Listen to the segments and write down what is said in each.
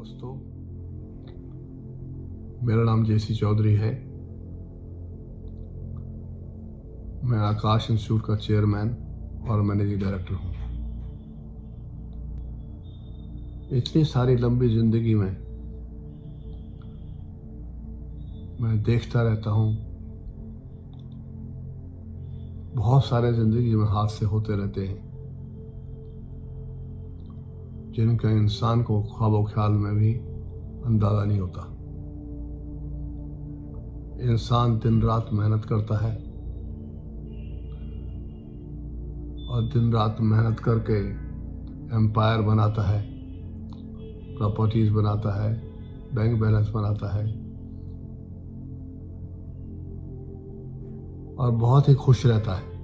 दोस्तों, मेरा नाम जेसी चौधरी है। मैं आकाश इंस्टीट्यूट का चेयरमैन और मैनेजिंग डायरेक्टर हूँ। इतनी सारी लंबी जिंदगी में मैं देखता रहता हूँ, बहुत सारे जिंदगी में हादसे होते रहते हैं जिनका इंसान को ख्वाबो ख्याल में भी अंदाजा नहीं होता। इंसान दिन रात मेहनत करता है और दिन रात मेहनत करके एम्पायर बनाता है, प्रॉपर्टीज बनाता है, बैंक बैलेंस बनाता है और बहुत ही खुश रहता है।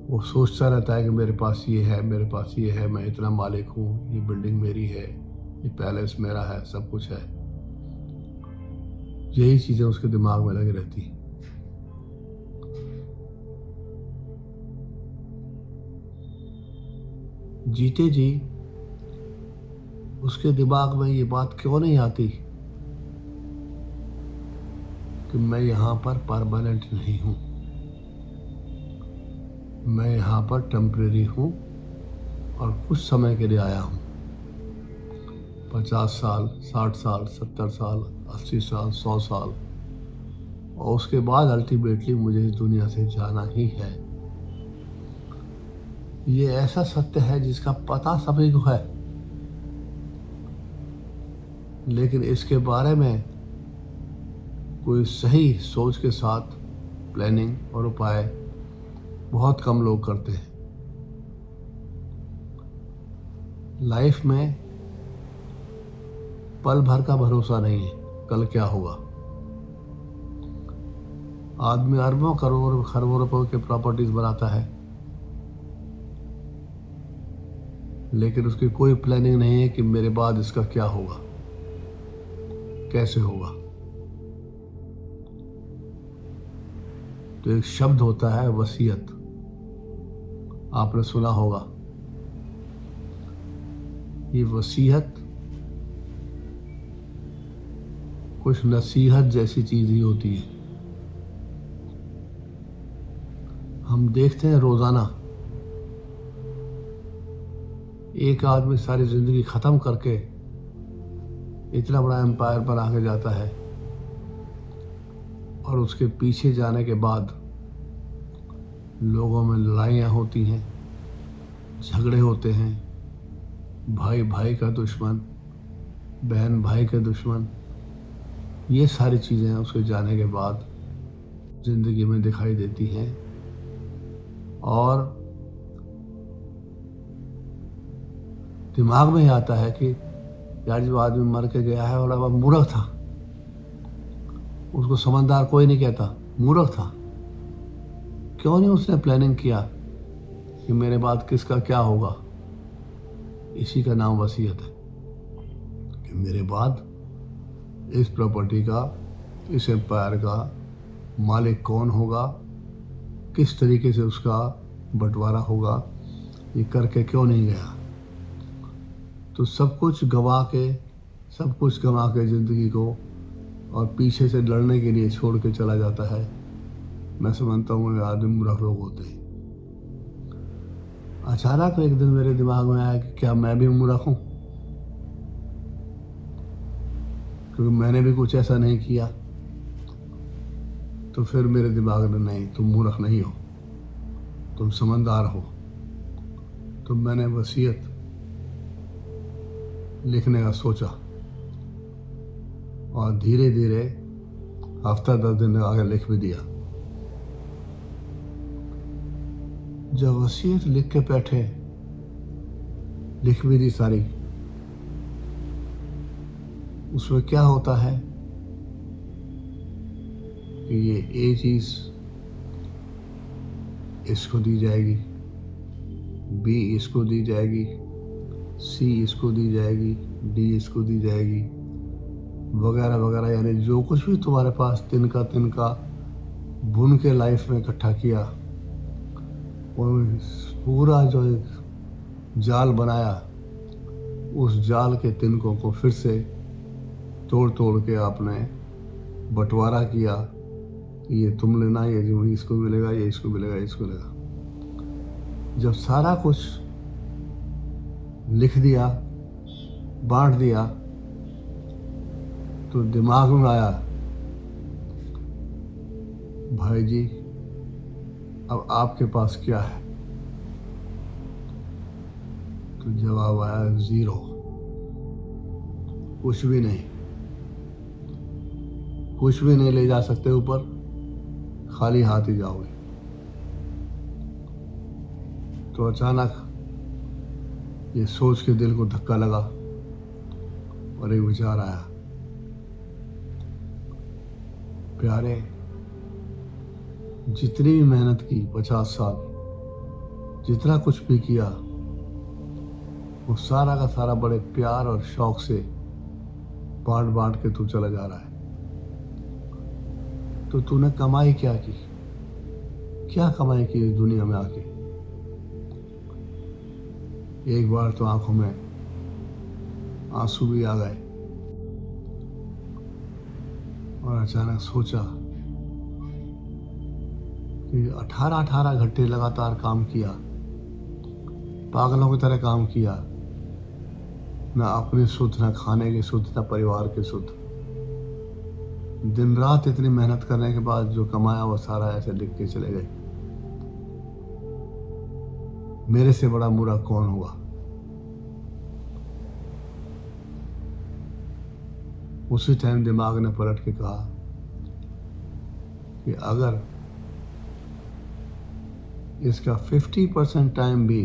वो सोचता रहता है कि मेरे पास ये है, मेरे पास ये है, मैं इतना मालिक हूँ, ये बिल्डिंग मेरी है, ये पैलेस मेरा है, सब कुछ है। यही चीज़ें उसके दिमाग में लगी रहती हैं। जीते जी उसके दिमाग में ये बात क्यों नहीं आती कि मैं यहाँ पर परमानेंट नहीं हूँ, मैं यहाँ पर टेम्परेरी हूँ और कुछ समय के लिए आया हूँ। 50 साल, 60 साल, 70 साल, 80 साल, 100 साल, और उसके बाद अल्टीमेटली मुझे इस दुनिया से जाना ही है। ये ऐसा सत्य है जिसका पता सभी को है, लेकिन इसके बारे में कोई सही सोच के साथ प्लानिंग और उपाय बहुत कम लोग करते हैं। लाइफ में पल भर का भरोसा नहीं है, कल क्या होगा। आदमी अरबों करोड़ खरबों रुपयों के प्रॉपर्टीज बनाता है, लेकिन उसकी कोई प्लानिंग नहीं है कि मेरे बाद इसका क्या होगा, कैसे होगा। तो एक शब्द होता है वसीयत, आपने सुना होगा। ये वसीयत कुछ नसीहत जैसी चीज ही होती है। हम देखते हैं रोजाना एक आदमी सारी जिंदगी खत्म करके इतना बड़ा एम्पायर बना के जाता है और उसके पीछे जाने के बाद लोगों में लड़ाइयाँ होती हैं, झगड़े होते हैं, भाई भाई का दुश्मन, बहन भाई के दुश्मन। ये सारी चीज़ें उसके जाने के बाद ज़िंदगी में दिखाई देती हैं और दिमाग में ही आता है कि यार जो आदमी मर के गया है और अब मूर्ख था, उसको समझदार कोई नहीं कहता, मूर्ख था। क्यों नहीं उसने प्लानिंग किया कि मेरे बाद किसका क्या होगा। इसी का नाम वसीयत है कि मेरे बाद इस प्रॉपर्टी का, इस एम्पायर का मालिक कौन होगा, किस तरीके से उसका बंटवारा होगा, ये करके क्यों नहीं गया। तो सब कुछ गंवा के ज़िंदगी को और पीछे से लड़ने के लिए छोड़ के चला जाता है। मैं समझता हूँ ये आदमी मूर्ख लोग होते हैं। अचानक एक दिन मेरे दिमाग में आया कि क्या मैं भी मूर्ख हूँ, क्योंकि मैंने भी कुछ ऐसा नहीं किया। तो फिर मेरे दिमाग में, नहीं, तुम मूर्ख नहीं हो, तुम समझदार हो। तो मैंने वसीयत लिखने का सोचा और धीरे धीरे हफ्ता 10 दिन आगे लिख भी दिया। जब वसीयत लिख के बैठे, लिख भी दी सारी, उसमें क्या होता है कि ये चीज़ इसको दी जाएगी, बी इसको दी जाएगी, सी इसको दी जाएगी, डी इसको दी जाएगी, वगैरह वगैरह। यानी जो कुछ भी तुम्हारे पास तिनका तिनका बुन के लाइफ में इकट्ठा किया, वो पूरा जो एक जाल बनाया उस जाल के तिनकों को फिर से तोड़ तोड़ के आपने बंटवारा किया, ये तुम लेना, ये जो इसको मिलेगा, ये इसको मिलेगा, इसको मिलेगा। जब सारा कुछ लिख दिया, बांट दिया, तो दिमाग में आया, भाई जी अब आपके पास क्या है? तो जवाब आया, 0, कुछ भी नहीं, कुछ भी नहीं ले जा सकते ऊपर, खाली हाथ ही जाओगे। तो अचानक ये सोच के दिल को धक्का लगा और एक विचार आया, प्यारे, जितनी भी मेहनत की 50 साल, जितना कुछ भी किया, वो सारा का सारा बड़े प्यार और शौक से बांट बांट के तू चला जा रहा है। तो तूने कमाई क्या की? क्या कमाई की इस दुनिया में आके? एक बार तो आंखों में आंसू भी आ गए और अचानक सोचा कि 18 घंटे लगातार काम किया, पागलों की तरह काम किया, ना अपने सुध, ना खाने के सुध, ना परिवार के सुध। दिन रात इतनी मेहनत करने के बाद जो कमाया वो सारा ऐसे लिख के चले गए। मेरे से बड़ा बुरा कौन होगा? उसी टाइम दिमाग ने पलट के कहा कि अगर इसका 50% टाइम भी,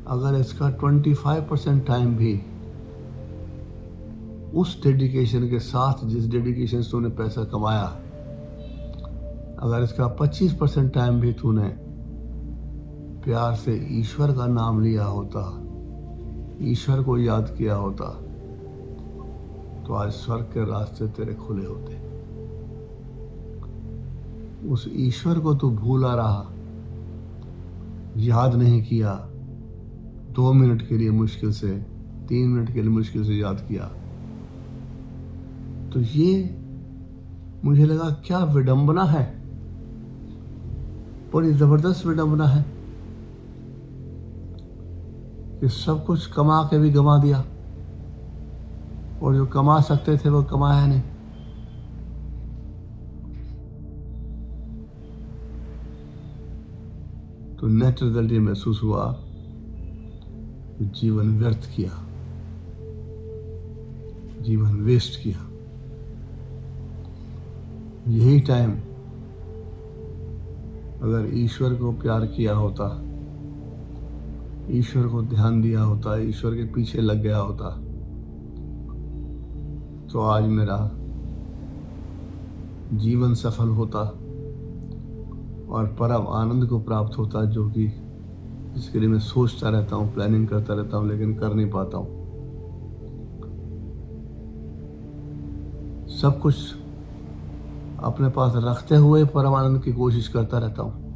अगर इसका 25% टाइम भी उस डेडिकेशन के साथ, जिस डेडिकेशन से तूने पैसा कमाया, अगर इसका 25% टाइम भी तूने प्यार से ईश्वर का नाम लिया होता, ईश्वर को याद किया होता, तो आज स्वर्ग के रास्ते तेरे खुले होते। उस ईश्वर को तू भूला रहा, याद नहीं किया, 2 मिनट के लिए मुश्किल से, 3 मिनट के लिए मुश्किल से याद किया। तो ये मुझे लगा क्या विडंबना है, बड़ी जबरदस्त विडंबना है कि सब कुछ कमा के भी गंवा दिया और जो कमा सकते थे वो कमाया नहीं। तो नेट रिजल्ट ये महसूस हुआ कि जीवन व्यर्थ किया, जीवन वेस्ट किया। यही टाइम अगर ईश्वर को प्यार किया होता, ईश्वर को ध्यान दिया होता, ईश्वर के पीछे लग गया होता, तो आज मेरा जीवन सफल होता और परम आनंद को प्राप्त होता, जो कि जिसके लिए मैं सोचता रहता हूँ, प्लानिंग करता रहता हूँ, लेकिन कर नहीं पाता हूँ। सब कुछ अपने पास रखते हुए परम आनंद की कोशिश करता रहता हूँ।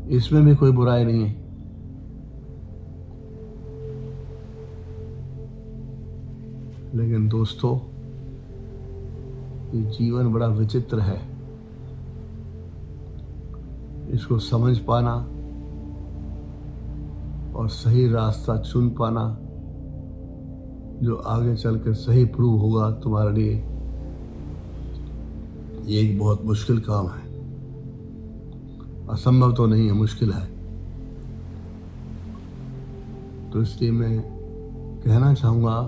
इसमें भी कोई बुराई नहीं है, लेकिन दोस्तों ये जीवन बड़ा विचित्र है। इसको समझ पाना और सही रास्ता चुन पाना, जो आगे चल कर सही प्रूव होगा तुम्हारे लिए, ये एक बहुत मुश्किल काम है। असंभव तो नहीं है, मुश्किल है। तो इसलिए मैं कहना चाहूँगा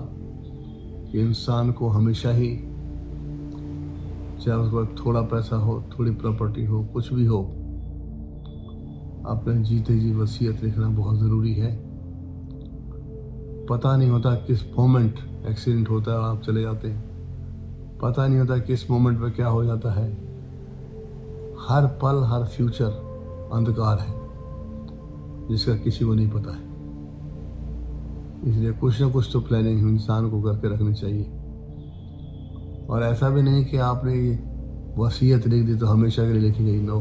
कि इंसान को हमेशा ही, चाहे उस वक्त थोड़ा पैसा हो, थोड़ी प्रॉपर्टी हो, कुछ भी हो, अपने जीते जी वसीयत लिखना बहुत ज़रूरी है। पता नहीं होता किस मोमेंट एक्सीडेंट होता है और आप चले जाते हैं, पता नहीं होता किस मोमेंट पे क्या हो जाता है। हर पल, हर फ्यूचर अंधकार है जिसका किसी को नहीं पता है। इसलिए कुछ ना कुछ तो प्लानिंग इंसान को करके रखनी चाहिए। और ऐसा भी नहीं कि आपने ये वसीयत लिख दी तो हमेशा के लिए लिखी गई। नो,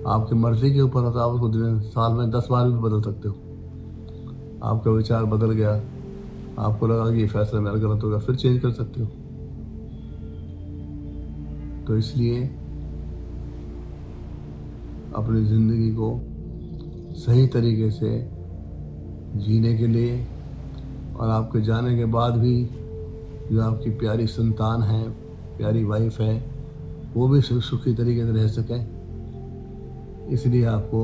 आपकी मर्जी के ऊपर होता है, आप उसको साल में 10 बार भी बदल सकते हो। आपका विचार बदल गया, आपको लगा कि ये फैसला मेरा गलत होगा, फिर चेंज कर सकते हो। तो इसलिए अपनी ज़िंदगी को सही तरीके से जीने के लिए और आपके जाने के बाद भी जो आपकी प्यारी संतान है, प्यारी वाइफ है, वो भी सुखी तरीके से रह सकें, इसलिए आपको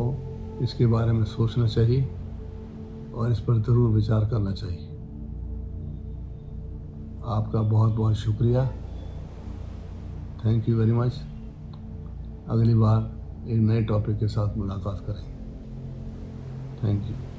इसके बारे में सोचना चाहिए और इस पर ज़रूर विचार करना चाहिए। आपका बहुत बहुत शुक्रिया, थैंक यू वेरी मच। अगली बार एक नए टॉपिक के साथ मुलाकात करेंगे। Thank you.